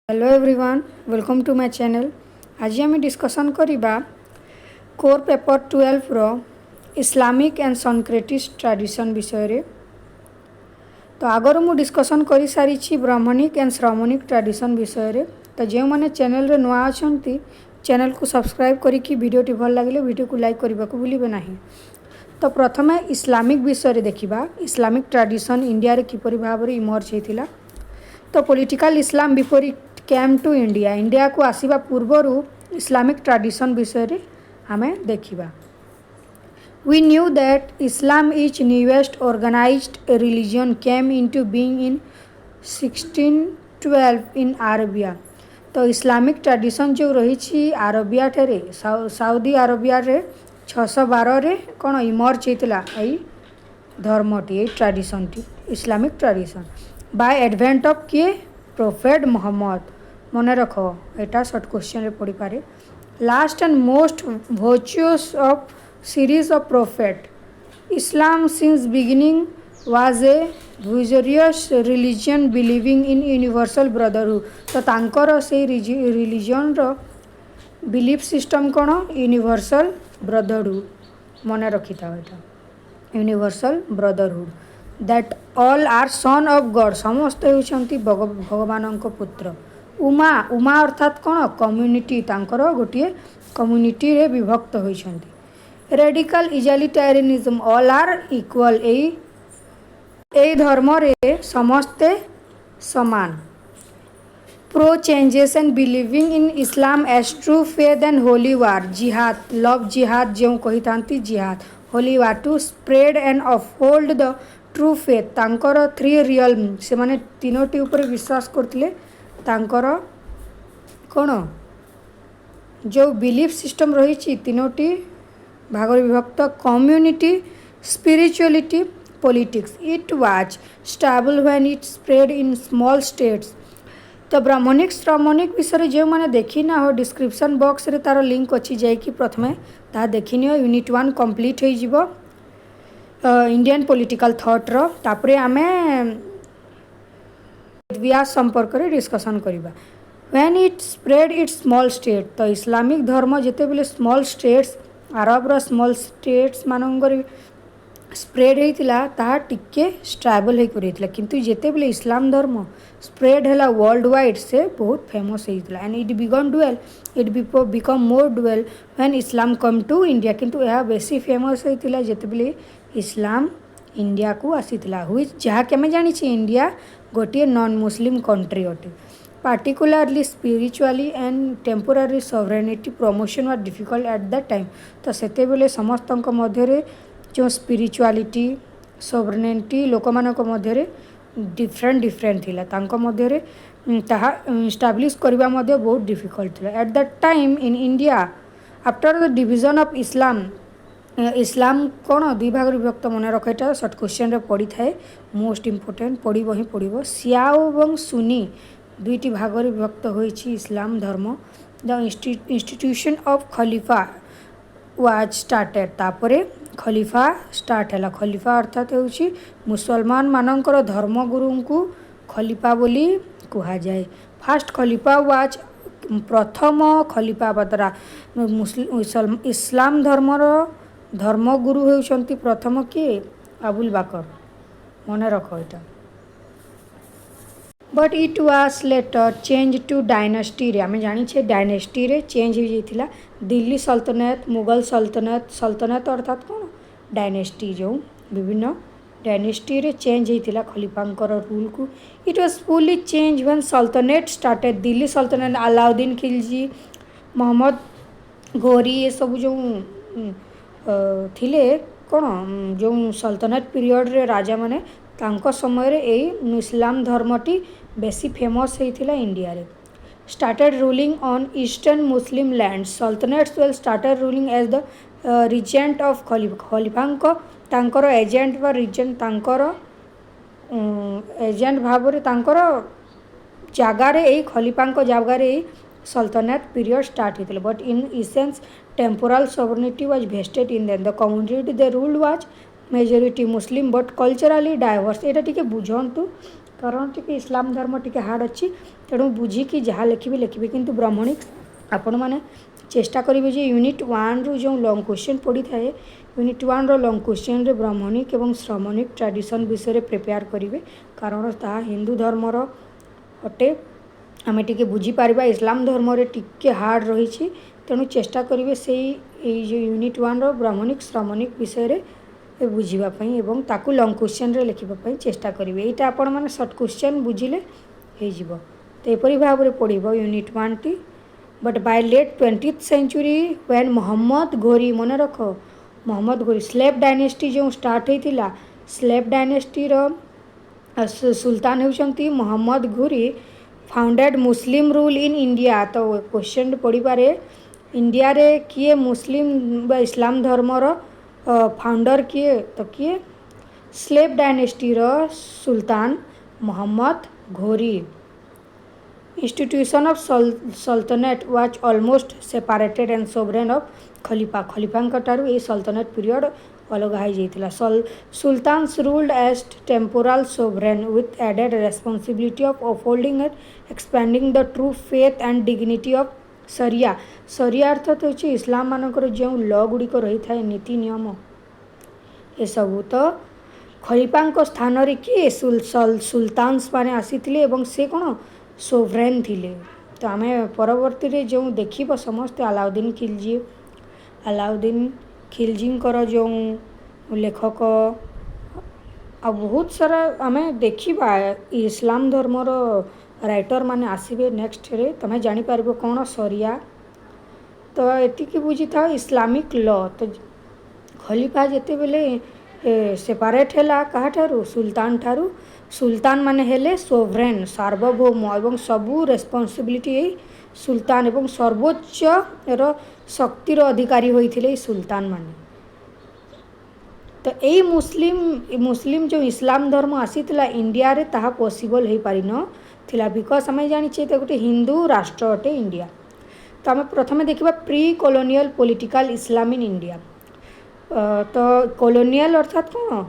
Hello everyone, welcome to my channel. आज आम discussion करिबा कोर पेपर 12 रो इस्लामिक एंड सनक्रेटिस्ट ट्रेडिशन विषय रे। तो आगर मु डिस्कसन करि सारी ब्राह्मणिक एंड श्रमणिक ट्रेडिशन विषय रे। तो जो मैंने चैनल रे नुआ अछंती चैनल को सब्सक्राइब करिकी वीडियोटी भल लगे वीडियो को लाइक करने को भूलिबे नहीं। तो प्रथमे इस्लामिक विषय रे देखिबा इस्लामिक ट्रेडिशन इंडिया रे किपरि भाव रे इमर्ज हेतिला। तो political Islam before it came to India, India को आसीबा पूर्वर इस्लामिक ट्रेडिशन विषय रे हमें देखिबा। We knew that Islam is newest organized religion came into being in 1612 in Arabia। तो इस्लामिक ट्रेडिशन जो रही आरबिया ठारे साउदी अरेबिया रे 612 रे कौन इमर्ज होता यही धर्मटी ट्रेडिशन टी Islamic tradition by advent of किए प्रोफेट मोहम्मद। मन रख एटा शॉर्ट क्वेश्चन रे पड़ी पारे। Last and most virtuous of series of prophet Islam since beginning was a vigorous religion believing in universal brotherhood. तो तांकर से रिलीजन रो बिलीफ सिस्टम कौन यूनिवर्सल ब्रदरहुड। मन रखी था एटा universal brotherhood that all are son of God समस्त होती भगवान पुत्र। उमा उमा अर्थात कौन कम्युनिटी तांकर गोटे कम्युनिटी रे विभक्त होती। Radical egalitarianism all are equal ए धर्म रे समस्ते समान। Pro changes and believing in Islam as true faith and holy war jihad love jihad जो कही था jihad holy war to spread and uphold the true faith तांकर थ्री रियल से माने तीनोटी ऊपर विश्वास करते तांकर कौन जो बिलीफ सिस्टम रही तीनोटी भाग विभक्त community spirituality politics it was stable when it spread in small states. तो ब्राह्मणिक श्रमणिक विषय जो मैंने देखी ना हो डिस्क्रिप्शन बॉक्स रे तार लिंक अच्छी जाकि प्रथमे ता देखनी हो यूनिट 1 कंप्लीट हो जिवो इंडियन पॉलिटिकल थॉट रो तापरे आमे व्यास संपर्क रे डिस्कशन करिबा। When it spread it's small state तो इस्लामिक धर्म जेते बेले स्मॉल स्टेट्स अरब रो स्मॉल स्टेट्स मानंगर स्प्रेड होता ताहा टिके स्टेबल होता किंतु जेते बेले इस्लाम धर्म स्प्रेड है वर्ल्ड वाइड से बहुत फेमस होता and it began dual it become more dual when Islam come to India किंतु यह बेसी फेमस होता जेते बेले इस्लाम इंडिया को आसीथिला हुई जहाँ के जानी इंडिया गोटे नॉन मुस्लिम कंट्री अटे। Particularly spiritually and temporary sovereignty promotion were difficult at that time. तो सेते बेले समस्त मध्य जो स्पिरिचुअलिटी सॉवरेनिटी लोक मानक मध्य डिफरेंट थिला तांको मध्य ताहा इस्टाब्लिश करबा मध्य बहुत डिफिकल्ट थिला at that time in India after the division of Islam. Islam कौन दुई भाग विभक्त मन रखा सर्ट क्वेश्चन रे पड़ी थाए मोस्ट इम्पोर्टेंट पड़ो ही पड़ो सिया और सुनी दुईटी भाग विभक्त होइछि इस्लाम धर्म। The institution of Khalifa was started तापरे खलीफा स्टार्ट है। खलीफा अर्थात होछि मुसलमान मानकर धर्मगुरु को खलीफा बोली कहा जाए। फास्ट खलीफा वाज प्रथम खलीफा बदरा इस्लाम धर्मर धर्मगुरु होउछंती प्रथम किए अबुल बाकर। मन रख एटा but it was later change to dynasty रे आम जानी डायनेस्टी रे चेंज हो जाइथिला। दिल्ली सल्तनत मुगल सल्तनत सल्तनत अर्थात कौन डायनेस्टी जो विभिन्न डायनेस्टी रे चेंज होइथिला खलीफांकर रूल को। It was fully change when सल्तनत स्टार्टेड दिल्ली सल्तनत अलाउद्दीन खिलजी मोहम्मद घोरी ये सब जो थिले कौन जो सल्तनत पीरियड रे राजा माने तांको समय रे एई इस्लाम धर्मटी बेसी फेमस होइथिला इंडिया रे। Started ruling on eastern Muslim land sultanates will started ruling as the regent of खलीफा खलीफांको तांकर एजेंट व रिजेंट तांकर एजेंट भाव रे तांकर जगार एई खलीफांको जगार एई सल्तनत पीरियड स्टार्ट होता but in essence temporal sovereignty was vested in them the community they ruled was majority Muslim but culturally diverse. एटा टिके बुझंतु कारण टी इस्लाम धर्म टी हार्ड अच्छी तेणु बुझिकी जहाँ लिखी किंतु ब्राह्मणिक आपण मैंने चेष्टा करेंगे जे यूनिट 1 रु जो लॉन्ग क्वेश्चन पड़ी थाए यूनिट 1 रो लॉन्ग क्वेश्चन रे ब्राह्मणिक एवं श्रमणिक ट्रेडिशन विषय प्रिपेयर करेंगे कारण ता हिंदू धर्मर अटे आम टे बुझीपर इस्लाम धर्म रे टिके हार्ड रही तेणु चेष्टा करेंगे से जो यूनिट 1 रो ब्राह्मणिक श्रमणिक विषय बुझापी और ताकू लॉन्ग क्वेश्चन रे लिखापी चेष्टा करेंगे यहाँ आपण मैंने सर्ट क्वेश्चन बुझिले हो तो यहपरी भाव में पढ़ो यूनिट 1 टी but by late 20th century when Mohammad Ghori मन रख मोहम्मद घोरी स्लेव डायनेस्टी जो स्टार्ट होता स्लेव डायनेस्टी सुल्तान होती Mohammad Ghori founded Muslim rule in India तो क्वेश्चन पढ़ी पारे इंडिया रे किए मुस्लिम इस्लाम धर्मर फाउंडर किए तो किए slave dynasty sultan Mohammad Ghori institution of सल्तनत was almost separated and sovereign of खलीफा खलीफांकठारू ये सल्तनत पीरियड अलग हो जाता sultans ruled as temporal sovereign with added responsibility of upholding and expanding the true faith and dignity of sharia sharia अर्थात होची इस्लाम मानकर जो लॉ गुड़िक रही था नीति नियम ये सबू तो खलीफा स्थान रे किए सुल्तान्स माने आसीथिले एवं से कौन सोवरेन थिले तो आम परवर्ती रे जो देखिब समस्ते अलाउद्दीन खिलजींकर जो लेखक आ बहुत सारा आम देखा इस्लाम धर्मर राइटर माने आसबे नेक्स्ट रे तमें जापर कौन सरिया तो एतिकी बुझी था इस्लामिक लॉ तो खलीफा जिते बेले सेपारेट है क्या सुल्तान ठारू सुल्तान माने हेले सोवरेन सार्वभौम एवं सबू रेस्पॉन्सिबिलिटी सुल्तान एवं सर्वोच्च शक्तिर अधिकारी होते सुल्तान माने तो यही मुस्लिम जो इस्लाम धर्म आसीला इंडिया रे ताहा पॉसिबल हो पारि न थिला बिकज आम जाचे तो गोटे हिंदू राष्ट्र अटे इंडिया तो आम प्रथम देखा प्री कॉलोनियल पॉलिटिकल इस्लाम इन इंडिया तो कॉलोनियल अर्थात कौन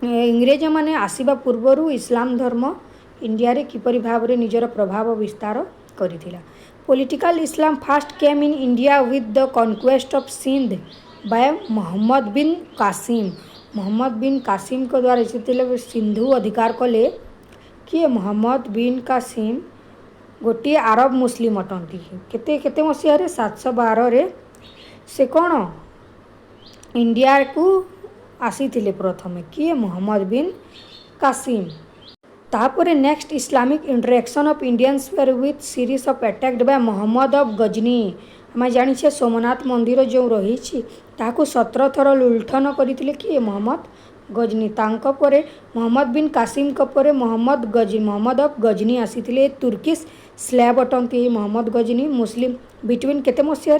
इंग्रेज माने आसीबा पूर्वरु इस्लाम धर्म इंडिया रे किपरि भाव रे निजर प्रभाव विस्तार करिथिला political Islam fast came in India with the conquest of Sindh by Mohammad bin Qasim को द्वारा जिते सिंधु अधिकार कले किए मोहम्मद बिन कासिम गोटे आरब मुस्लिम अटंती केते केते मसीह 712 रे से कौन इंडिया को आसीथिले प्रथमे किए मोहम्मद बिन कासिम तापर next Islamic interaction of Indians were with series of attacked by Mohammad of Ghazni आम जाने सोमनाथ मंदिर जो रही 17 थर लुंठन करते किए मोहम्मद गजनी तांको परे मोहम्मद बिन कासिम को परे मोहम्मद ऑफ गजनी आसीथिले तुर्किश स्लैब अटंती मोहम्मद गजनी मुस्लिम बिटवीन केते मसीह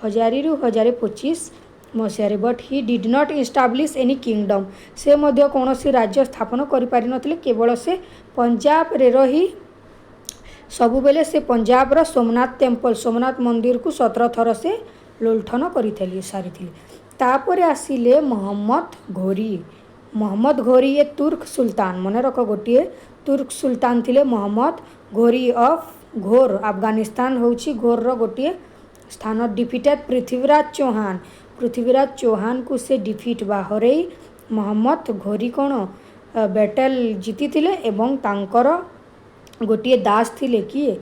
1000 रु 1025 मसीह but he did not establish any kingdom से मध्य कौन सी राज्य स्थापन कर पारि नथिले केवल से पंजाब रे रही सबु बेले से पंजाब रो सोमनाथ टेम्पल सोमनाथ मंदिर को 17 थर से लुंठन करी सारी तापर आसिले मोहम्मद घोरी ये तुर्क सुल्तान मन रख गोटे तुर्क सुल्तान थिले मोहम्मद घोरी ऑफ घोर अफगानिस्तान होची घोर रो गोटे स्थान डिफिटेड पृथ्वीराज चौहान को से डिफिट बा हरई मोहम्मद घोरी कौन बैटल जीति थिले एवं तांकर गोटे दास थिले किए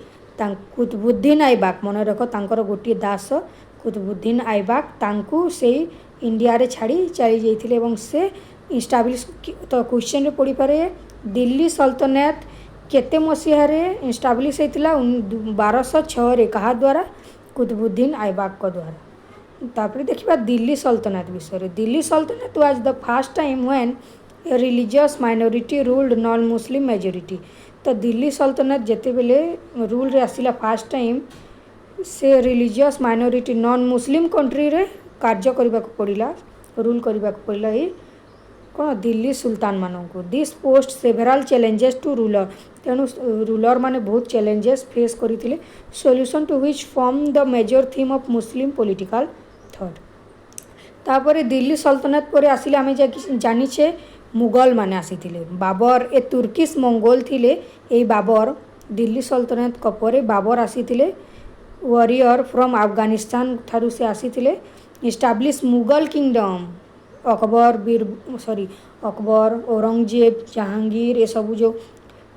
कुतुबुद्दीन ऐबक मन रख तांकर गोटे दास कुतुबुद्दीन ऐबक तांकु से इंडिया रे छाड़ी चली जाइथिले एवं से इस्टाब्लिश तो क्वेश्चन रे पड़ी पारे दिल्ली सल्तनत केते मसीह रे इस्टाब्लिश होइतिला 1206 रे कहा द्वारा कुतुबुद्दीन ऐबक को द्वारा तापर देखिबा दिल्ली सल्तनत विषय दिल्ली सल्तनत was the first time when a religious minority ruled non Muslim majority तो दिल्ली सल्तनत जेते बेले रूल रे आसिला फर्स्ट टाइम से religious minority non Muslim country रे कार्य करबा को पड़िला रूल करबा को पड़िला ही कौन दिल्ली सुल्तान मानू this post several challenges to ruler तेणु रूलर माने बहुत चैलेंजेस फेस करते solution to which form the major theme of Muslim political thought तापर दिल्ली सल्तनत पर आसिले आम जानिछे मुगल माने आसीथिले बाबर ए तुर्किश मंगोल थिले ए बाबर दिल्ली सल्तनत कपरे बाबर आसीथिले वॉरियर फ्रॉम अफगानिस्तान ठारू से आसीथिले इस्टाब्लिश मुगल किंगडम अकबर बीर सॉरी अकबर औरंगजेब जहांगीर ए सब जो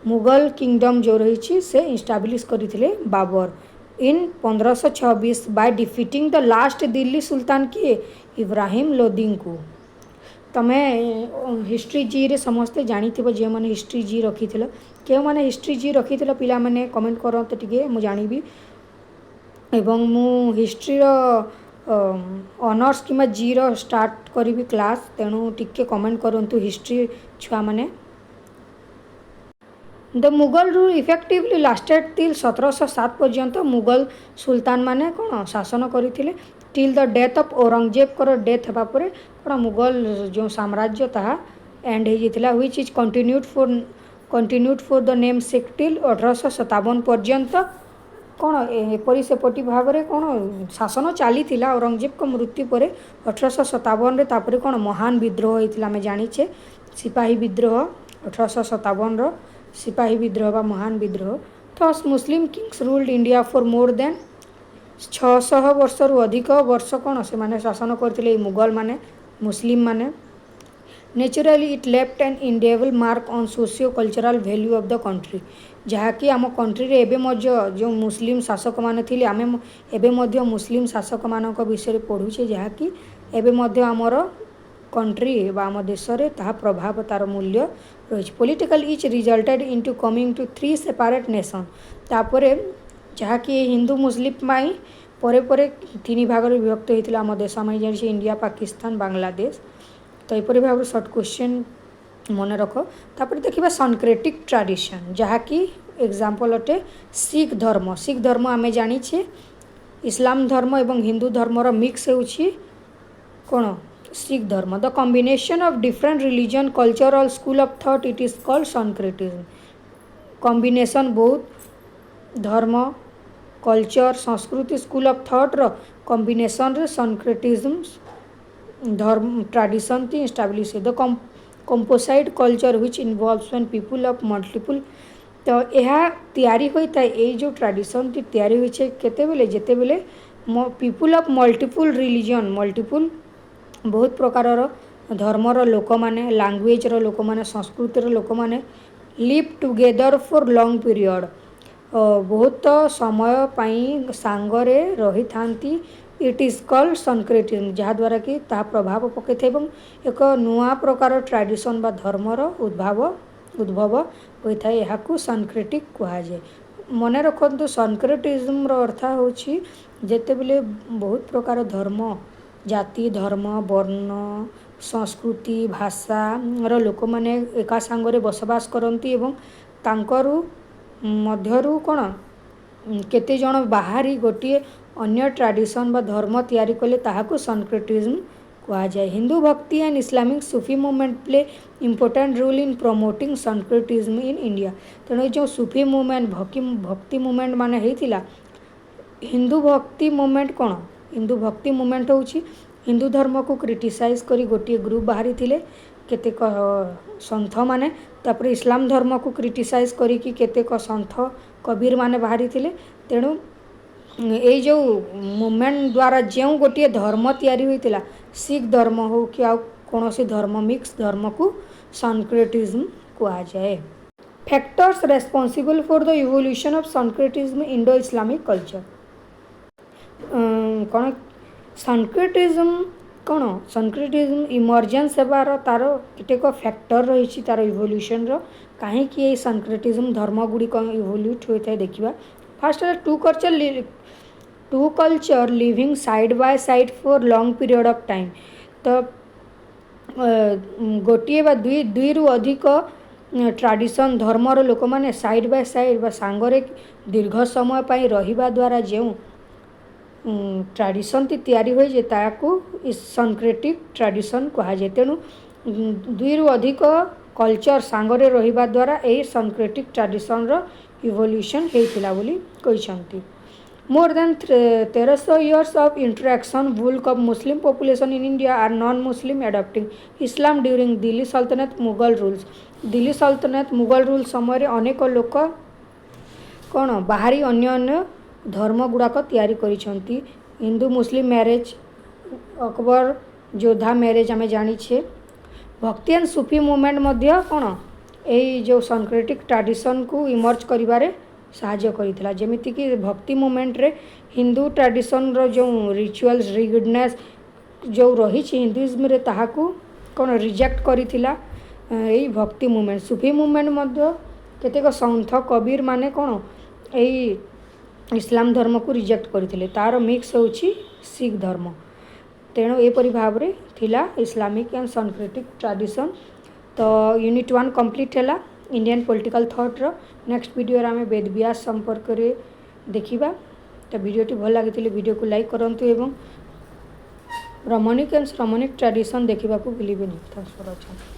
मुगल किंगडम जो रही से इस्टाब्लिश करथिले Babur in 1526 by defeating the last Delhi sultan किए इब्राहिम लोदी को तमे हिस्ट्री जी रे समस्ते जानिथिबो जे माने हिस्ट्री जी रखिथिल के माने हिस्ट्री जी रखिथिल पिला माने कमेंट करत टिके मु जानिबी एवं मु हिस्ट्री रो ऑनर्स किमा जी रो स्टार्ट करिबी क्लास तेणु टिके कमेंट करंतु हिस्ट्री छुआ माने the Mughal rule effectively lasted till 1707 पर्यंत मुगल सुल्तान माने कौन शासन करथिले till the death of Aurangzeb कर डेथ हेबा परे कौन मुगल जो साम्राज्य ताहा एंड हो जाइतिला which is continued for the name sake till 1857 पर्यंत कौन एपरी सेपटी भाव में कौन शासन चली औरंगजेब को मृत्यु पर 1857 रे तापरे कौन महान विद्रोह होता आम जाचे सिपाही विद्रोह 1857 सिपाही विद्रोह बा महान विद्रोह thus Muslim Kings ruled India for more than 600 वर्ष रु अधिक वर्ष कौन से माने शासन करते मुगल माने मुस्लिम माने naturally it left an indelible mark on socio cultural value of the country जहाँकि आम कंट्री रे एबे मध्य जो मुस्लिम शासक माने थिले आमे एबे मध्य मुस्लिम शासक मानक विषय पढ़ुचे जहाँकि एबे मध्य आमर कंट्री बा आम देश रे ताहा प्रभाव तार मूल्य रही political each resulted into coming to 3 separate nation तापरे जहाँकि हिंदू मुस्लिम माई परे परे 3 भाग रे विभक्त होता आम देश में जानी इंडिया पाकिस्तान बांग्लादेश तो यपरी भाव सर्ट क्वेश्चन मन रख तापर देखिबा सनक्रेटिक ट्रेडिशन जहाँकि एग्जांपल अटे सिख धर्म आमे जानिछे इस्लाम धर्म एवं हिंदू धर्मर मिक्स होउछि कोन सिख धर्म the combination of different religion culture और school of thought it is called syncretism combination बहुत धर्म कल्चर संस्कृति स्कूल ऑफ थॉट रो कॉम्बिनेशन रे सनक्रेटिज्म धर्म ट्रेडिशन ती establish the composite culture which involves when people of multiple तो यह तैयारी होता है ये जो ट्रेडिशन ती तैयारी होई छे केते बेले जेते बेले people of multiple religion multiple बहुत प्रकार धर्मर लोक माने लैंग्वेज रो लोक माने संस्कृतिर लोक माने live together for long period बहुत समय पाई सांगरे रही थांती इट इज कॉल्ड सनक्रेटिज्म जहाँद्वारा कि ता प्रभाव पकई थे एक नुआ प्रकार ट्रेडिशन बा धर्मर उद्भव होता है यहाँ सनक्रेटिक कहुए मन रखु सनक्रेटिज्म अर्थ होची जेते बेले बहुत प्रकार धर्म जाति धर्म वर्ण संस्कृति भाषा रो लोक माने एका सांगरे बसवास करती एवं तांकरू मध्यरू कौन केते जन बाहरी गोटे अन्य ट्रेडिशन बा धर्म तैयारी कले ताहाकू सनक्रेटिज्म कहा जाए Hindu bhakti and Islamic Sufi movement play important role in promoting syncretism in India तेणु जो सूफी मूवमेंट भक्ति मूवमेंट माने होता हिंदू भक्ति मूवमेंट कौन हिंदू भक्ति मूवमेंट होची हिंदू धर्म को क्रिटिसाइज करी गोटे ग्रुप बाहरी थिले केतेक सन्थ माने तापर इस्लाम धर्म को क्रिटिसाइज करी कि केतेक सन्थ कबीर माने बाहरी थिले तेणु ये जो मूवमेंट द्वारा जो गोटे धर्म तैयारी होइतिला सिख धर्म हो कि आ कौन धर्म मिक्स धर्म को सनक्रेटिज्म कहा जाए factors responsible for the evolution of syncretism Indo Islamic culture कौन सनक्रेटिज्म कौन सनक्रेटिज्म इमर्जेंस हेबार तार केतेक फैक्टर रही तार इवोल्यूशन रो कहीं ये सनक्रेटिज्म धर्म गुड़िक इवोल्यूट होता है देखा fast two culture living side by side for long period of time तो गोटे बा दुई रु अधिक ट्रेडिशन धर्मर लोक मैंने साइड बाय साइड बा सांगरे दीर्घ समय पाई रहिबा द्वारा जो ट्रेडिशन ती तैयारी होई ताकू सनक्रेटिक ट्रेडिशन कहा जाए तेणु दुई रु अधिक कल्चर सांगरे रहिबा द्वारा यही सनक्रेटिक ट्रेडिशन रो इवोल्यूशन होइतिला बोली कहिसंती More than 1300 years of interaction, bulk of Muslim population in India are non-Muslim adopting Islam during Delhi Sultanate Mughal rules. Delhi Sultanate Mughal rules ସମୟରେ ଅନେକ ଲୋକ କ'ଣ ବାହାରି ଅନ୍ୟ ଅନ୍ୟ ଧର୍ମ ଗୁଡ଼ାକ ତିଆରି କରିଛନ୍ତି ହିନ୍ଦୁ ମୁସଲିମ ମ୍ୟାରେଜ ଅକବର ଯୋଦ୍ଧା ମ୍ୟାରେଜ ଆମେ ଜାଣିଛେ ଭକ୍ତି ଆଣ୍ଡ ସୁଫି ମୁଭମେଣ୍ଟ ମଧ୍ୟ କ'ଣ ଏଇ ଯେଉଁ ସଂକ୍ରେଟିକ୍ ଟ୍ରାଡ଼ିସନ୍କୁ ଇମର୍ଜ କରିବାରେ ସାହାଯ୍ୟ କରିଥିଲା ଯେମିତିକି ଭକ୍ତି ମୁଭମେଣ୍ଟରେ ହିନ୍ଦୁ ଟ୍ରାଡ଼ିସନ୍ର ଯେଉଁ ରିଚୁଆଲ୍ସ ରିଗିଡନେସ୍ ଯେଉଁ ରହିଛି ହିନ୍ଦୁଇଜମରେ ତାହାକୁ କ'ଣ ରିଜେକ୍ଟ କରିଥିଲା ଏଇ ଭକ୍ତି ମୁଭମେଣ୍ଟ ସୁଫି ମୁଭମେଣ୍ଟ ମଧ୍ୟ କେତେକ ସନ୍ଥ କବିର ମାନେ କ'ଣ ଏଇ ଇସଲାମ ଧର୍ମକୁ ରିଜେକ୍ଟ କରିଥିଲେ ତାର ମିକ୍ସ ହେଉଛି ଶିଖ ଧର୍ମ ତେଣୁ ଏପରି ଭାବରେ ଥିଲା ଇସଲାମିକ ଆଣ୍ଡ ସଂକ୍ରେଟିକ୍ ଟ୍ରାଡ଼ିସନ୍ ତ ୟୁନିଟ୍ 1 କମ୍ପ୍ଲିଟ୍ ହେଲା इंडियन पॉलिटिकल थॉट्र नेक्स्ट वीडियो आम वेद व्यास संपर्क में देखा तो वीडियोटी भल लगी वीडियो को लाइक करूँ एवं रमणिक एंड श्रमणिक ट्रेडिशन देखा भूलिए। Thanks for watching.